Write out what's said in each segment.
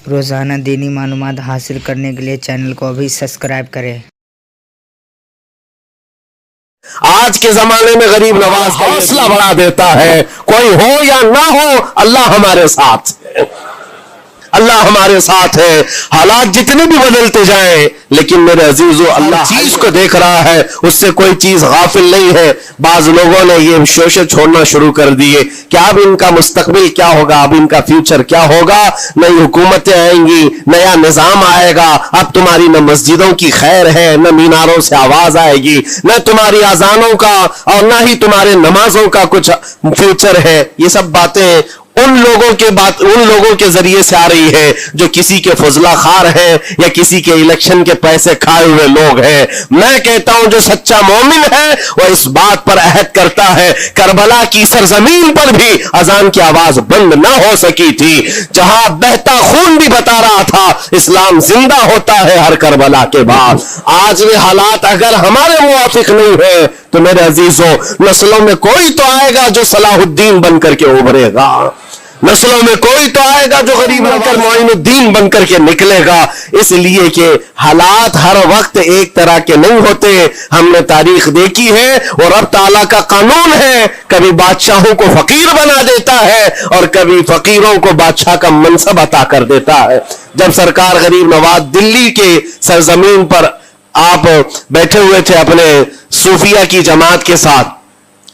रोज़ाना दीनी मालूमात हासिल करने के लिए चैनल को अभी सब्सक्राइब करें। आज के जमाने में गरीब नवाज का हौसला बढ़ा देता है, कोई हो या ना हो अल्लाह हमारे साथ है, अल्लाह हमारे साथ है। हालात जितने भी बदलते जाएं, लेकिन मेरे अजीजों अल्लाह चीज को देख रहा है, उससे कोई चीज गाफिल नहीं है। बाज लोगों ने ये शोशे छोड़ना शुरू कर दिए कि अब इनका मुस्तकबिल क्या होगा, अब इनका फ्यूचर क्या होगा, नई हुकूमतें आएंगी, नया निजाम आएगा, अब तुम्हारी न मस्जिदों की खैर है, न मीनारों से आवाज आएगी, न तुम्हारी अजानों का और न ही तुम्हारे नमाजों का कुछ फ्यूचर है। ये सब बातें उन लोगों के जरिए से आ रही है जो किसी के फजला खार हैं या किसी के इलेक्शन के पैसे खाए हुए लोग हैं। मैं कहता हूं जो सच्चा मोमिन है वो इस बात पर अहद करता है, करबला की सरजमीन पर भी अजान की आवाज बंद ना हो सकी थी, जहां बहता खून भी बता रहा था इस्लाम जिंदा होता है हर करबला के बाद। आज ये हालात अगर हमारे मुवाफिक नहीं है तो मेरे अजीजों नस्लों में कोई तो आएगा जो सलाहुद्दीन बनकर के उभरेगा, नस्लों में कोई तो आएगा जो गरीब बनकर मोइनुद्दीन बनकर के निकलेगा। इसलिए कि हालात हर वक्त एक तरह के नहीं होते। हमने तारीख देखी है और रब ताला का कानून है, कभी बादशाहों को फकीर बना देता है और कभी फकीरों को बादशाह का मनसब अता कर देता है। जब सरकार गरीब नवाज दिल्ली के सरजमीन पर आप बैठे हुए थे अपने सूफिया की जमात के साथ,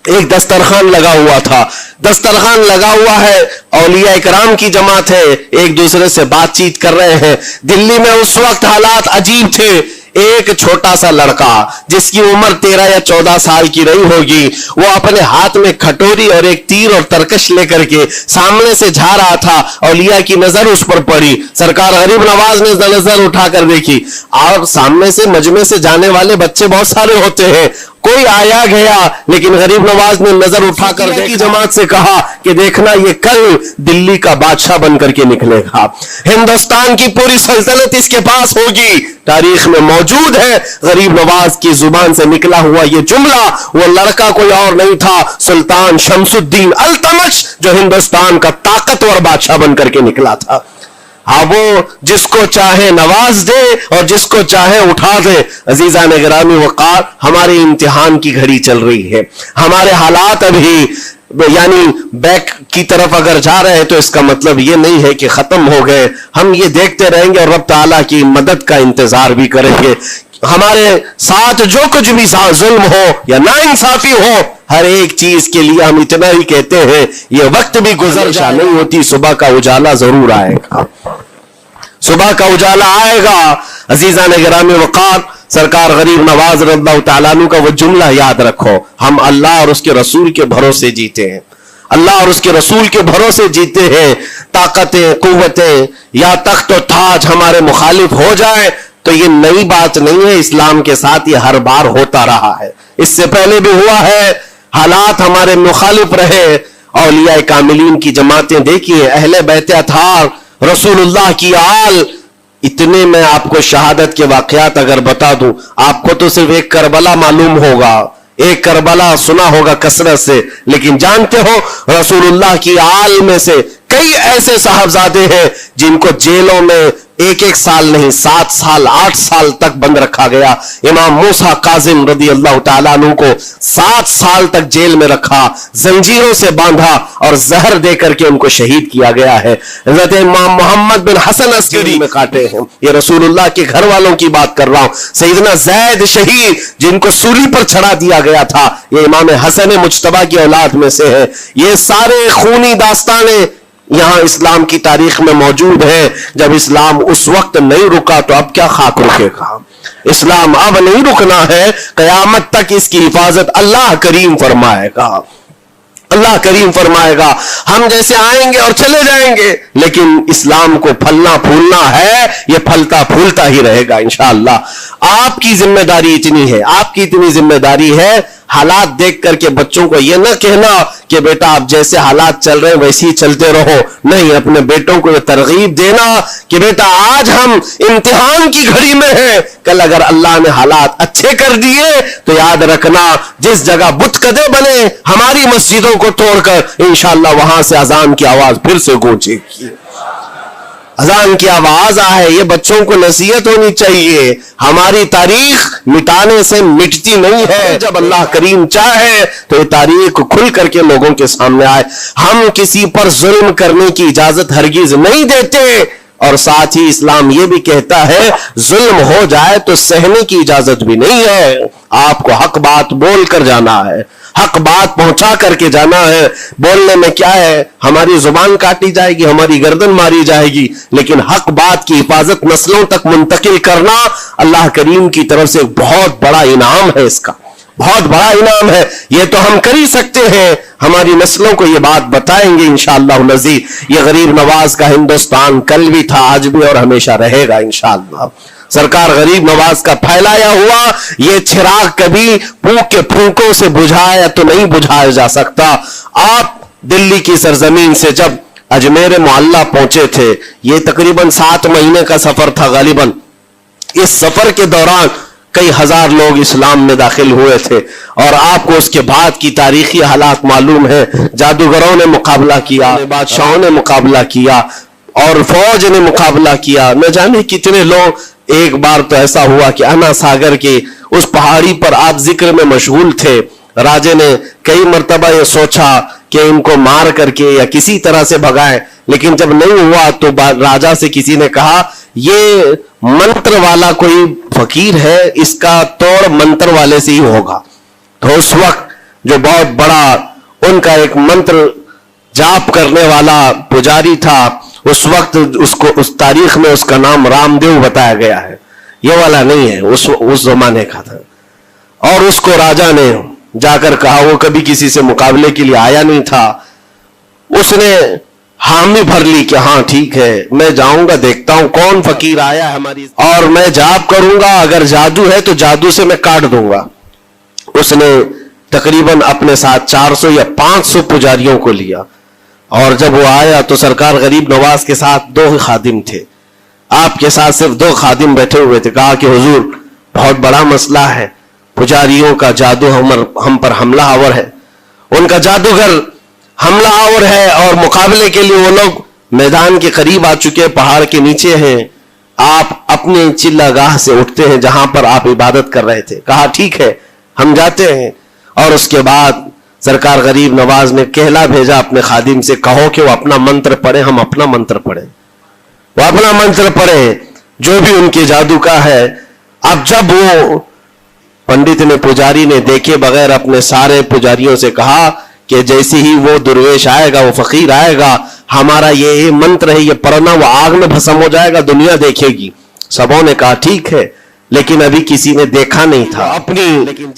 एक दस्तरखान लगा हुआ था, दस्तरखान लगा हुआ है, औलिया इकराम की जमात है, एक दूसरे से बातचीत कर रहे हैं। दिल्ली में उस वक्त हालात अजीब थे। एक छोटा सा लड़का जिसकी उम्र 13 या 14 साल की रही होगी, वो अपने हाथ में खटोरी और एक तीर और तरकश लेकर के सामने से जा रहा था। औलिया की नजर उस पर पड़ी, सरकार गरीब नवाज ने नजर उठाकर देखी, और सामने से मजमे से जाने वाले बच्चे बहुत सारे होते हैं, कोई आया गया, लेकिन गरीब नवाज ने नजर उठाकर देखी जमात से कहा कि देखना ये कल दिल्ली का बादशाह बनकर के निकलेगा, हिंदुस्तान की पूरी सल्तनत इसके पास होगी। तारीख में मौजूद है गरीब नवाज की जुबान से निकला हुआ ये जुमला। वो लड़का कोई और नहीं था, सुल्तान शमसुद्दीन अल्तमश, जो हिंदुस्तान का ताकतवर बादशाह बनकर के निकला था। हाँ, वो जिसको चाहे नवाज दे और जिसको चाहे उठा दे। अजीजा ने गिरामी वक़ार, हमारे इम्तिहान की घड़ी चल रही है, हमारे हालात अभी यानी बैक की तरफ अगर जा रहे हैं तो इसका मतलब ये नहीं है कि खत्म हो गए। हम ये देखते रहेंगे और रब ताला की मदद का इंतजार भी करेंगे। हमारे साथ जो कुछ भी जुल्म हो या नाइंसाफी हो, हर एक चीज के लिए हम इतना ही कहते हैं ये वक्त भी गुजर जा नहीं होती, सुबह का उजाला जरूर आएगा, सुबह का उजाला आएगा। अजीजा ने गिरामी वक़ार, सरकार गरीब नवाज रज़ियल्लाहु तआला अन्हु का वो जुमला याद रखो, हम अल्लाह और उसके रसूल के भरोसे जीते हैं, अल्लाह और उसके रसूल के भरोसे जीते हैं। ताकतें कुव्वतें या तख्त और ताज हमारे मुखालिफ हो जाए तो ये नई बात नहीं है, इस्लाम के साथ ये हर बार होता रहा है, इससे पहले भी हुआ है। हालात हमारे मुखालिफ रहे। औलिया कामिलीन की जमातें देखिए, अहले बैत अतहार, रसूलुल्लाह की आल, इतने में आपको शहादत के वाकयात अगर बता दूं, आपको तो सिर्फ एक करबला मालूम होगा, एक करबला सुना होगा कसरत से, लेकिन जानते हो रसूलुल्लाह की आल में से कई ऐसे साहबजादे हैं जिनको जेलों में एक एक साल नहीं 7 साल 8 साल तक बंद रखा गया। इमाम मूसा काजिम रदी अल्लाह तआला अन्हु को 7 साल तक जेल में रखा, जंजीरों से बांधा और जहर देकर के उनको शहीद किया गया है। हज़रत इमाम मोहम्मद बिन हसन अस्करी में काटे हैं। ये रसूलुल्लाह के घर वालों की बात कर रहा हूं। सैयदना ज़ैद शहीद जिनको सूली पर चढ़ा दिया गया था, ये इमाम हसन मुज्तबा की औलाद में से है। ये सारे खूनी दास्ताने यहां इस्लाम की तारीख में मौजूद है। जब इस्लाम उस वक्त नहीं रुका तो अब क्या खाक रुकेगा। इस्लाम अब नहीं रुकना है, कयामत तक इसकी हिफाजत अल्लाह करीम फरमाएगा, अल्लाह करीम फरमाएगा। हम जैसे आएंगे और चले जाएंगे, लेकिन इस्लाम को फलना फूलना है, ये फलता फूलता ही रहेगा इंशाअल्लाह। आपकी जिम्मेदारी इतनी है, आपकी इतनी जिम्मेदारी है, हालात देख करके बच्चों को यह ना कहना कि बेटा आप जैसे हालात चल रहे हैं वैसे ही चलते रहो, नहीं, अपने बेटों को यह तरगीब देना कि बेटा आज हम इम्तिहान की घड़ी में हैं, कल अगर अल्लाह ने हालात अच्छे कर दिए तो याद रखना जिस जगह बुतकदे बने हमारी मस्जिदों को तोड़कर इंशाअल्लाह वहां से अजान की आवाज फिर से गूंजेगी। اذان کی آواز آئے، یہ بچوں کو نصیحت ہونی چاہیے، ہماری تاریخ مٹانے سے مٹتی نہیں ہے، جب اللہ کریم چاہے تو یہ تاریخ کھل کر کے لوگوں کے سامنے آئے۔ ہم کسی پر ظلم کرنے کی اجازت ہرگز نہیں دیتے، اور ساتھ ہی اسلام یہ بھی کہتا ہے ظلم ہو جائے تو سہنے کی اجازت بھی نہیں ہے، آپ کو حق بات بول کر جانا ہے، حق بات پہنچا کر کے جانا ہے۔ بولنے میں کیا ہے، ہماری زبان کاٹی جائے گی، ہماری گردن ماری جائے گی، لیکن حق بات کی حفاظت نسلوں تک منتقل کرنا اللہ کریم کی طرف سے بہت بڑا انعام ہے، اس کا بہت بڑا انعام ہے۔ یہ تو ہم کر ہی سکتے ہیں، ہماری نسلوں کو یہ بات بتائیں گے انشاءاللہ العزیز۔ یہ غریب نواز کا ہندوستان کل بھی تھا، آج بھی اور ہمیشہ رہے گا انشاءاللہ۔ سرکار غریب نواز کا پھیلایا ہوا یہ چراغ کبھی پھونک کے پھونکوں سے بجھایا تو نہیں بجھایا جا سکتا۔ آپ دلی کی سرزمین سے جب اجمیر معلیٰ پہنچے تھے، یہ تقریباً 7 مہینے کا سفر تھا غالباً۔ اس سفر کے دوران کئی ہزار لوگ اسلام میں داخل ہوئے تھے، اور آپ کو اس کے بعد کی تاریخی حالات معلوم ہے۔ جادوگروں نے مقابلہ کیا، بادشاہوں نے مقابلہ کیا، اور فوج نے مقابلہ کیا، نہ جانے کتنے لوگ۔ ایک بار تو ایسا ہوا کہ انا ساگر کی اس پہاڑی پر آپ ذکر میں مشغول تھے، راجے نے کئی مرتبہ یہ سوچا کہ ان کو مار کر کے یا کسی طرح سے بھگائیں، لیکن جب نہیں ہوا تو راجہ سے کسی نے کہا یہ منتر والا کوئی فقیر ہے، اس کا توڑ منتر والے سے ہی ہوگا۔ تو اس وقت جو بہت بڑا ان کا ایک منتر جاپ کرنے والا پجاری تھا، اس وقت اس تاریخ میں اس کا نام رام دیو بتایا گیا ہے، یہ والا نہیں ہے، اس زمانے کا تھا۔ اور اس کو راجہ نے جا کر کہا، وہ کبھی کسی سے مقابلے کے لیے آیا نہیں تھا، اس نے حامی بھر لی کہ ہاں ٹھیک ہے، میں جاؤں گا، دیکھتا ہوں کون فقیر آیا ہے ہماری، اور میں جاپ کروں گا، اگر جادو ہے تو جادو سے میں کاٹ دوں گا۔ اس نے تقریباً اپنے ساتھ 400 یا 500 پجاریوں کو لیا، اور جب وہ آیا تو سرکار غریب نواز کے ساتھ 2 خادم تھے، آپ کے ساتھ صرف 2 خادم بیٹھے ہوئے تھے۔ کہا کہ حضور بہت بڑا مسئلہ ہے، پجاریوں کا جادو ہم پر حملہ آور ہے، ان کا جادوگر حملہ آور ہے، اور مقابلے کے لیے وہ لوگ میدان کے قریب آ چکے، پہاڑ کے نیچے ہیں، آپ اپنے چلہ گاہ سے اٹھتے ہیں جہاں پر آپ عبادت کر رہے تھے۔ کہا ٹھیک ہے ہم جاتے ہیں، اور اس کے بعد سرکار غریب نواز نے کہلا بھیجا اپنے خادم سے، کہو کہ وہ اپنا منتر پڑھے، ہم اپنا منتر پڑھیں، وہ اپنا منتر پڑھیں جو بھی ان کے جادو کا ہے۔ اب جب وہ پنڈت نے پجاری نے دیکھے بغیر اپنے سارے پجاریوں سے کہا کہ جیسے ہی وہ درویش آئے گا، وہ فقیر آئے گا، ہمارا یہ منتر ہے، یہ پڑھنا، وہ آگ میں بھسم ہو جائے گا، دنیا دیکھے گی۔ سبوں نے کہا ٹھیک ہے، لیکن ابھی کسی نے دیکھا نہیں تھا۔ اپنی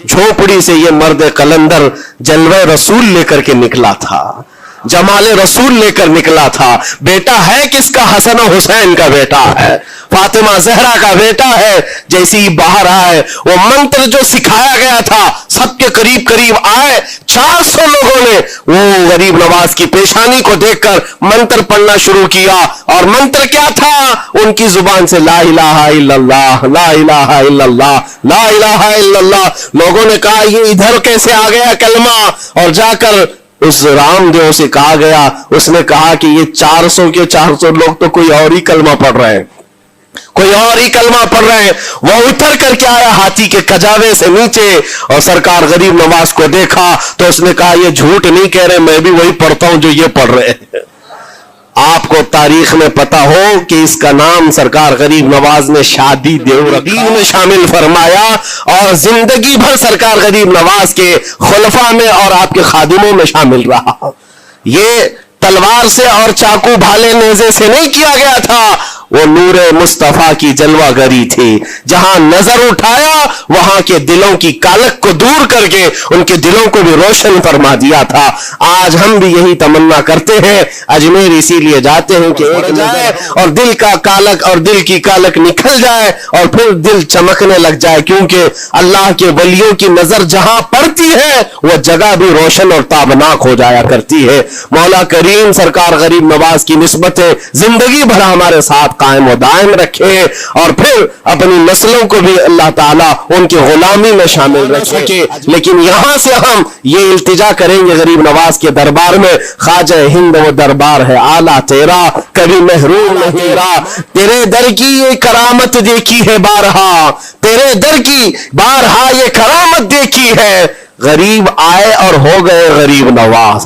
جھوپڑی سے یہ مرد قلندر جلوہ رسول لے کر کے نکلا تھا، جمال رسول لے کر نکلا تھا۔ بیٹا ہے کس کا؟ حسن و حسین کا بیٹا ہے، فاطمہ زہرا کا بیٹا ہے۔ جیسے ہی باہر آئے، وہ منتر جو سکھایا گیا تھا سب کے قریب قریب آئے، 400 لوگوں نے وہ غریب نواز کی پیشانی کو دیکھ کر منتر پڑھنا شروع کیا۔ اور منتر کیا تھا؟ ان کی زبان سے لا الہ الا اللہ، لا الہ الا اللہ، لا الہ الا اللہ۔ لوگوں نے کہا یہ ادھر کیسے آ گیا کلمہ؟ اور جا کر اس رام دیو سے کہا گیا، اس نے کہا کہ یہ 400 کے 400 لوگ تو کوئی اور ہی کلمہ پڑھ رہے ہیں، کوئی اور ہی کلمہ پڑھ رہے ہیں۔ وہ اتر کر کے آیا ہاتھی کے کجاوے سے نیچے، اور سرکار غریب نواز کو دیکھا تو اس نے کہا یہ جھوٹ نہیں کہہ رہے، میں بھی وہی پڑھتا ہوں جو یہ پڑھ رہے ہیں۔ آپ کو تاریخ میں پتا ہو کہ اس کا نام سرکار غریب نواز نے شادی دیورگین میں شامل فرمایا، اور زندگی بھر سرکار غریب نواز کے خلفاء میں اور آپ کے خادموں میں شامل رہا۔ یہ تلوار سے اور چاقو بھالے نیزے سے نہیں کیا گیا تھا، وہ نور مصطفیٰ کی جلوہ گری تھی۔ جہاں نظر اٹھایا وہاں کے دلوں کی کالک کو دور کر کے ان کے دلوں کو بھی روشن فرما دیا تھا۔ آج ہم بھی یہی تمنا کرتے ہیں، اجمیر اسی لیے جاتے ہیں کہ ایک جائے اور دل کا کالک اور دل کی کالک نکل جائے، اور پھر دل چمکنے لگ جائے، کیونکہ اللہ کے ولیوں کی نظر جہاں پڑتی ہے وہ جگہ بھی روشن اور تابناک ہو جایا کرتی ہے۔ مولا کریم سرکار غریب نواز کی نسبتیں زندگی بھر ہمارے ساتھ قائم و دائم رکھے اور پھر اپنی نسلوں کو بھی اللہ تعالیٰ ان کی غلامی میں شامل رکھے. لیکن یہاں سے ہم یہ التجا کریں گے غریب نواز کے دربار میں، خواجہ ہند وہ دربار ہے اعلیٰ تیرا، کبھی محروم نہیں رہا. تیرے در کی یہ کرامت دیکھی ہے بارہا، تیرے در کی بارہا یہ کرامت دیکھی ہے. غریب آئے اور ہو گئے غریب نواز.